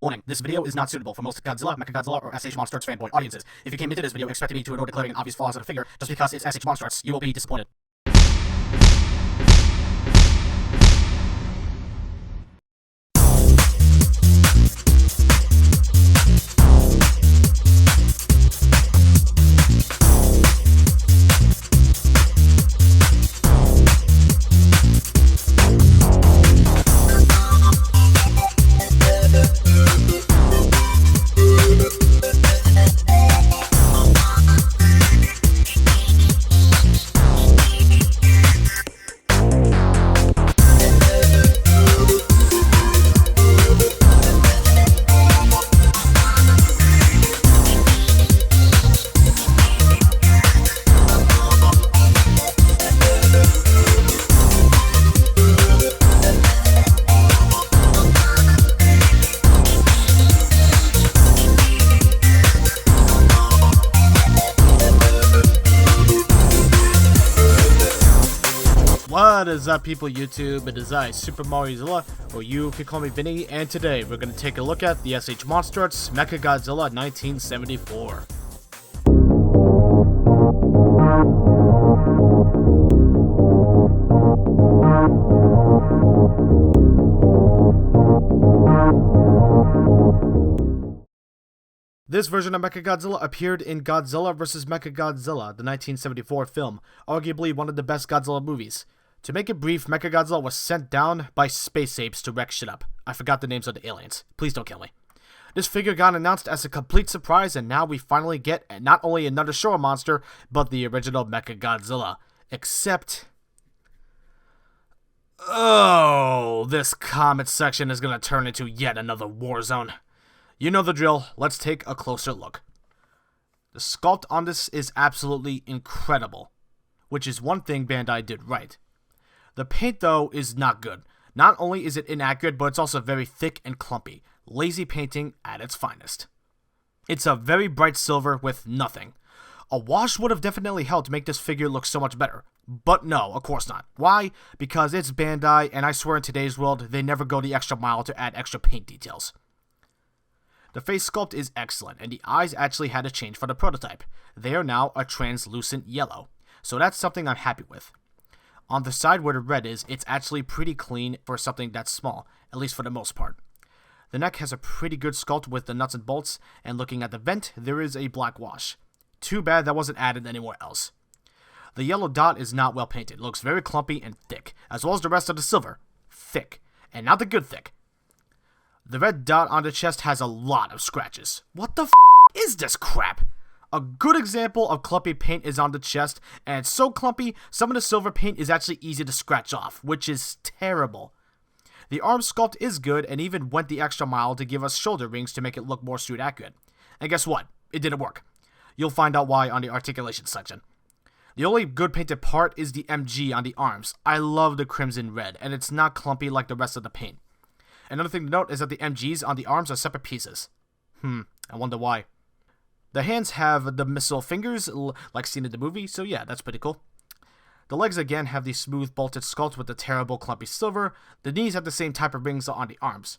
Warning, this video is not suitable for most Godzilla, MechaGodzilla, or S.H.MonsterArts fanboy audiences. If you came into this video expecting me to ignore declaring an obvious flaws in a figure just because it's S.H.MonsterArts, you will be disappointed. What is up, people YouTube? It is I, SuperMarioZilla, or you can call me Vinny, and today we're going to take a look at the S.H.MonsterArts MechaGodzilla 1974. This version of MechaGodzilla appeared in Godzilla vs. MechaGodzilla, the 1974 film, arguably one of the best Godzilla movies. To make it brief, MechaGodzilla was sent down by space apes to wreck shit up. I forgot the names of the aliens. Please don't kill me. This figure got announced as a complete surprise, and now we finally get not only another Showa monster, but the original MechaGodzilla. Except... oh, this comment section is going to turn into yet another war zone. You know the drill, let's take a closer look. The sculpt on this is absolutely incredible, which is one thing Bandai did right. The paint, though, is not good. Not only is it inaccurate, but it's also very thick and clumpy. Lazy painting at its finest. It's a very bright silver with nothing. A wash would have definitely helped make this figure look so much better. But no, of course not. Why? Because it's Bandai, and I swear in today's world, they never go the extra mile to add extra paint details. The face sculpt is excellent, and the eyes actually had a change for the prototype. They are now a translucent yellow, so that's something I'm happy with. On the side where the red is, it's actually pretty clean for something that's small, at least for the most part. The neck has a pretty good sculpt with the nuts and bolts, and looking at the vent, there is a black wash. Too bad that wasn't added anywhere else. The yellow dot is not well painted. It looks very clumpy and thick, as well as the rest of the silver. Thick, and not the good thick. The red dot on the chest has a lot of scratches. What the f*** is this crap? A good example of clumpy paint is on the chest, and it's so clumpy, some of the silver paint is actually easy to scratch off, which is terrible. The arm sculpt is good, and even went the extra mile to give us shoulder rings to make it look more suit accurate. And guess what? It didn't work. You'll find out why on the articulation section. The only good painted part is the MG on the arms. I love the crimson red, and it's not clumpy like the rest of the paint. Another thing to note is that the MGs on the arms are separate pieces. I wonder why. The hands have the missile fingers, like seen in the movie, so yeah, that's pretty cool. The legs again have the smooth bolted sculpt with the terrible clumpy silver. The knees have the same type of rings on the arms.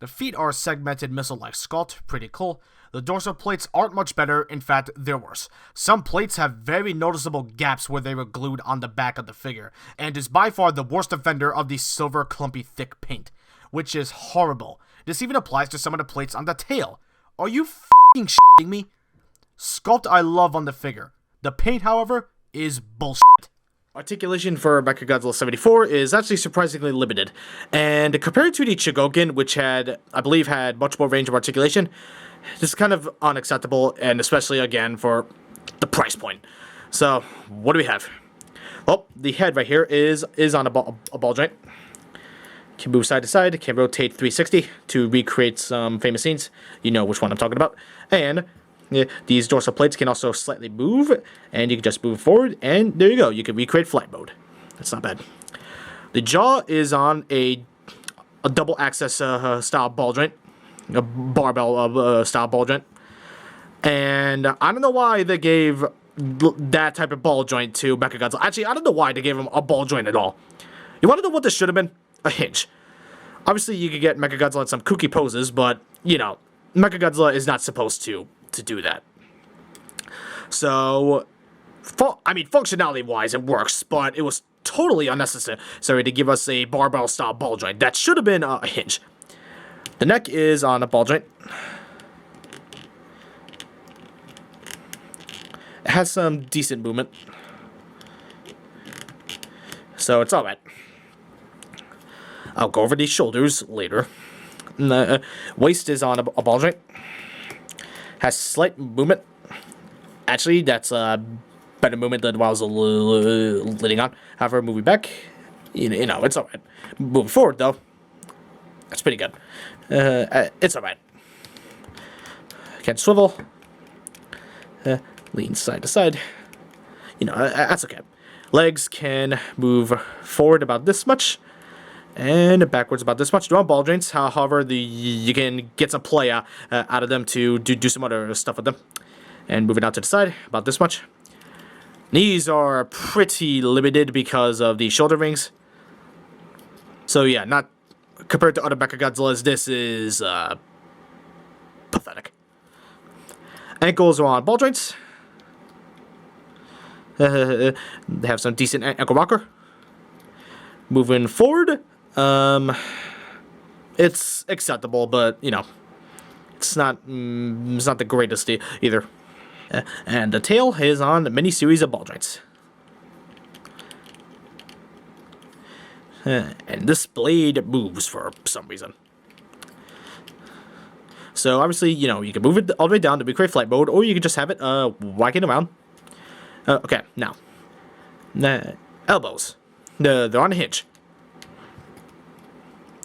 The feet are a segmented missile-like sculpt, pretty cool. The dorsal plates aren't much better, in fact, they're worse. Some plates have very noticeable gaps where they were glued on the back of the figure, and is by far the worst offender of the silver clumpy thick paint, which is horrible. This even applies to some of the plates on the tail. Are you f***ing shitting me? Sculpt I love on the figure. The paint, however, is bullshit. Articulation for MechaGodzilla 74 is actually surprisingly limited, and compared to the Chigogen, which had, I believe, had much more range of articulation, this is kind of unacceptable, and especially, again, for the price point. So, what do we have? Well, the head right here is on a ball joint. Can move side to side, can rotate 360 to recreate some famous scenes. You know which one I'm talking about. And these dorsal plates can also slightly move, and you can just move forward, and there you go. You can recreate flight mode. That's not bad. The jaw is on a double axis style ball joint, a barbell style ball joint. And I don't know why they gave that type of ball joint to MechaGodzilla. Actually, I don't know why they gave him a ball joint at all. You want to know what this should have been? A hinge. Obviously, you could get MechaGodzilla in some kooky poses, but, you know, MechaGodzilla is not supposed to do that. So, functionality-wise, it works, but it was totally unnecessary to give us a barbell-style ball joint. That should have been a hinge. The neck is on a ball joint. It has some decent movement, so it's alright. I'll go over these shoulders later. The waist is on a ball joint. Has slight movement. Actually, that's better movement than what I was leading on. However, moving back, you know, it's alright. Moving forward, though, that's pretty good. It's alright. Can swivel. Lean side to side. You know, that's okay. Legs can move forward about this much, and backwards about this much. They're on ball joints. However, you can get some play out of them to do some other stuff with them. And moving out to the side, about this much. Knees are pretty limited because of the shoulder rings. So yeah, not compared to other MechaGodzillas, this is pathetic. Ankles are on ball joints. They have some decent ankle rocker. Moving forward, it's acceptable, but you know, it's not the greatest either. And the tail is on a mini series of ball joints. And this blade moves for some reason. So obviously, you know, you can move it all the way down to create flight mode, or you can just have it whacking around. Okay, now. Elbows. They're on a hinge.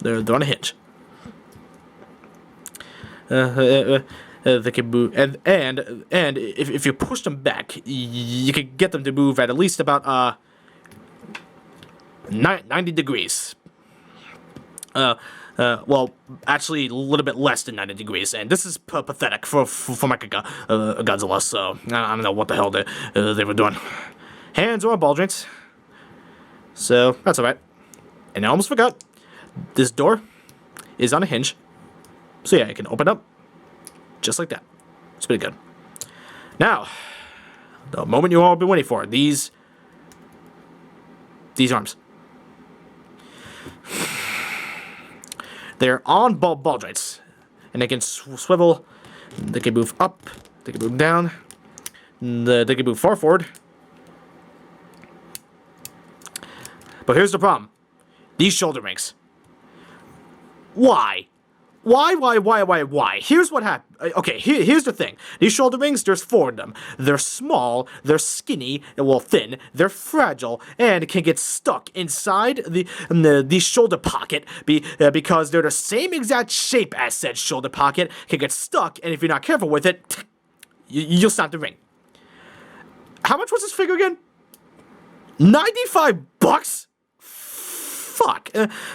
They're on a hinge. They can move, and if you push them back, you can get them to move at least about 90 degrees. Well, actually a little bit less than 90 degrees, and this is pathetic for MechaGodzilla, so I don't know what the hell they were doing. Hands are on ball joints, so that's alright. And I almost forgot, this door is on a hinge, so yeah, it can open up just like that. It's pretty good. Now, the moment you all been waiting for, these arms. They're on ball joints, and they can swivel, they can move up, they can move down, they can move far forward. But here's the problem. These shoulder rings. Why? Why? Here's what happened. Okay, here's the thing. These shoulder rings, there's 4 of them. They're small, they're skinny, well, thin, they're fragile, and can get stuck inside the shoulder pocket because they're the same exact shape as said shoulder pocket, can get stuck, and if you're not careful with it, you'll snap the ring. How much was this figure again? $95?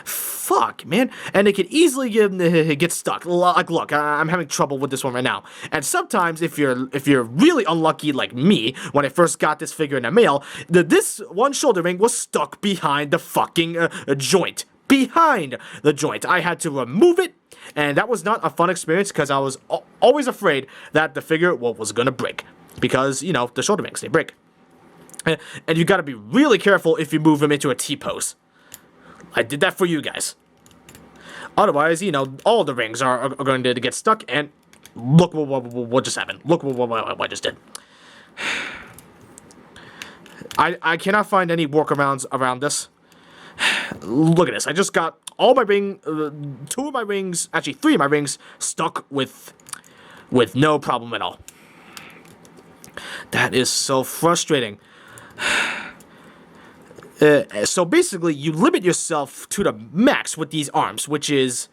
Fuck, man. And it can easily get stuck. Like, look, I'm having trouble with this one right now. And sometimes, if you're really unlucky like me, when I first got this figure in the mail, this one shoulder ring was stuck behind the fucking joint. Behind the joint. I had to remove it, and that was not a fun experience because I was always afraid that the figure was gonna break. Because, you know, the shoulder rings, they break. And you gotta be really careful if you move them into a T-pose. I did that for you guys. Otherwise, you know, all the rings are going to get stuck, and look what just happened. Look what I just did. I cannot find any workarounds around this. Look at this. I just got all my 2 of my rings, actually 3 of my rings, stuck with no problem at all. That is so frustrating. So basically, you limit yourself to the max with these arms, which is...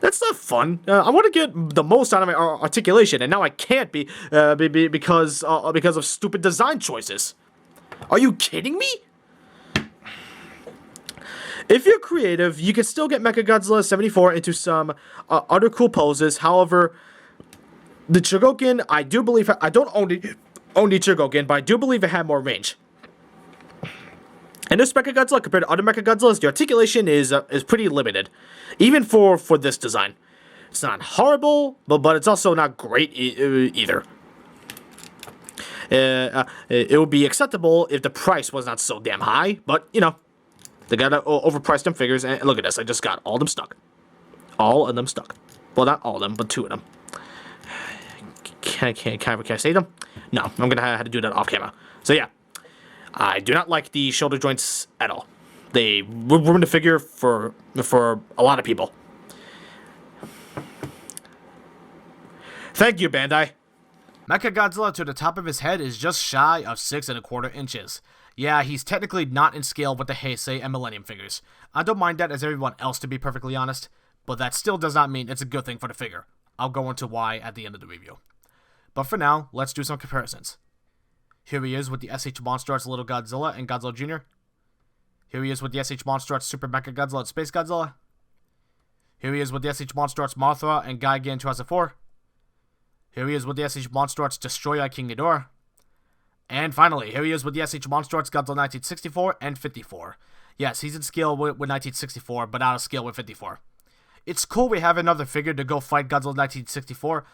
That's not fun. I want to get the most out of my articulation, and now I can't because of stupid design choices. Are you kidding me? If you're creative, you can still get MechaGodzilla 74 into some other cool poses. However, the Chogokin, I do believe... I don't own the Chogokin, but I do believe it had more range. And this MechaGodzilla, compared to other MechaGodzillas, the articulation is pretty limited, even for this design. It's not horrible, but it's also not great either. It would be acceptable if the price was not so damn high, but, you know, they gotta overprice them figures, and look at this, I just got all of them stuck. All of them stuck. Well, not all of them, but 2 of them. Can I say them? No, I'm gonna have to do that off camera. So yeah, I do not like the shoulder joints at all. They ruin the figure for a lot of people. Thank you, Bandai. MechaGodzilla to the top of his head is just shy of 6 1/4 inches. Yeah, he's technically not in scale with the Heisei and Millennium figures. I don't mind that as everyone else, to be perfectly honest, but that still does not mean it's a good thing for the figure. I'll go into why at the end of the review. But for now, let's do some comparisons. Here he is with the S.H.MonsterArts Little Godzilla and Godzilla Jr. Here he is with the S.H.MonsterArts Super MechaGodzilla and Space Godzilla. Here he is with the S.H.MonsterArts Mothra and Gigan 2004. Here he is with the S.H.MonsterArts Destroyer King Ghidorah. And finally, here he is with the S.H.MonsterArts Godzilla 1964 and 54. Yes, he's in scale with 1964, but out of scale with 54. It's cool we have another figure to go fight Godzilla 1964,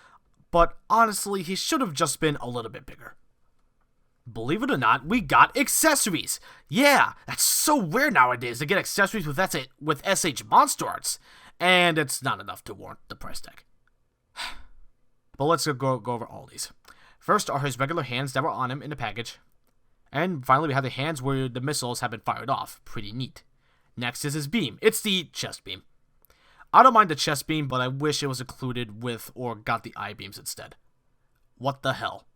but honestly, he should have just been a little bit bigger. Believe it or not, we got accessories! Yeah, that's so rare nowadays to get accessories with S.H.MonsterArts, and it's not enough to warrant the price tag. But let's go over all these. First are his regular hands that were on him in the package. And finally, we have the hands where the missiles have been fired off. Pretty neat. Next is his beam. It's the chest beam. I don't mind the chest beam, but I wish it was included with or got the eye beams instead. What the hell?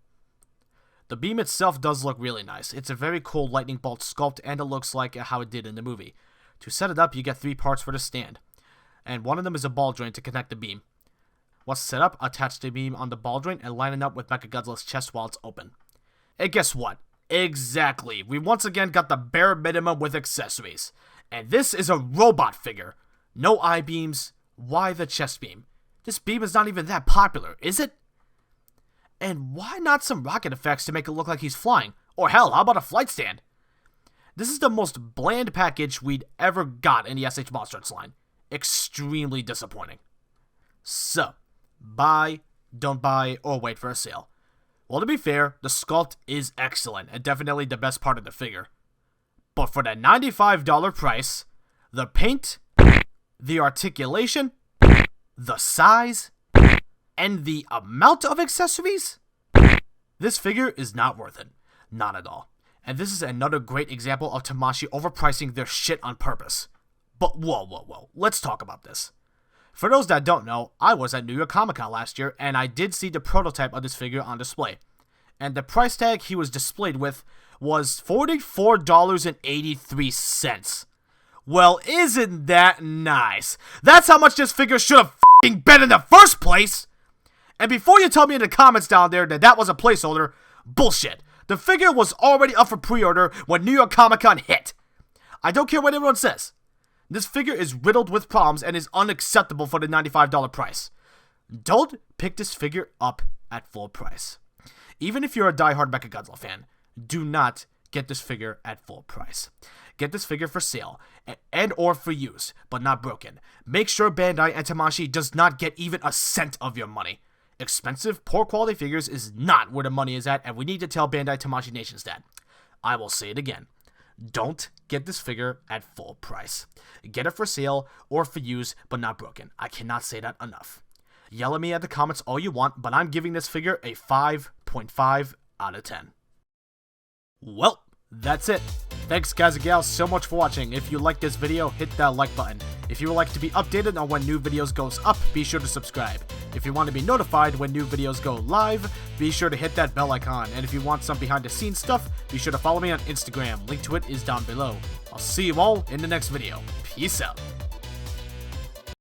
The beam itself does look really nice. It's a very cool lightning bolt sculpt, and it looks like how it did in the movie. To set it up, you get 3 parts for the stand. And one of them is a ball joint to connect the beam. Once set up, attach the beam on the ball joint and line it up with MechaGodzilla's chest while it's open. And guess what? Exactly. We once again got the bare minimum with accessories. And this is a robot figure. No eye beams. Why the chest beam? This beam is not even that popular, is it? And why not some rocket effects to make it look like he's flying? Or hell, how about a flight stand? This is the most bland package we'd ever got in the S.H.MonsterArts line. Extremely disappointing. So, buy, don't buy, or wait for a sale. Well, to be fair, the sculpt is excellent and definitely the best part of the figure. But for the $95 price, the paint, the articulation, the size, and the amount of accessories, this figure is not worth it. Not at all. And this is another great example of Tamashii overpricing their shit on purpose. But whoa, let's talk about this. For those that don't know, I was at New York Comic Con last year, and I did see the prototype of this figure on display. And the price tag he was displayed with was $44.83. Well, isn't that nice? That's how much this figure should have f***ing been in the first place! And before you tell me in the comments down there that was a placeholder, bullshit. The figure was already up for pre-order when New York Comic Con hit. I don't care what everyone says. This figure is riddled with problems and is unacceptable for the $95 price. Don't pick this figure up at full price. Even if you're a diehard MechaGodzilla fan, do not get this figure at full price. Get this figure for sale, and or for use, but not broken. Make sure Bandai and Tamashii does not get even a cent of your money. Expensive, poor quality figures is not where the money is at, and we need to tell Bandai Tamashii Nations that. I will say it again. Don't get this figure at full price. Get it for sale or for use, but not broken. I cannot say that enough. Yell at me at the comments all you want, but I'm giving this figure a 5.5 out of 10. Well, that's it. Thanks guys and gals so much for watching. If you liked this video, hit that like button. If you would like to be updated on when new videos goes up, be sure to subscribe. If you want to be notified when new videos go live, be sure to hit that bell icon. And if you want some behind the scenes stuff, be sure to follow me on Instagram. Link to it is down below. I'll see you all in the next video. Peace out.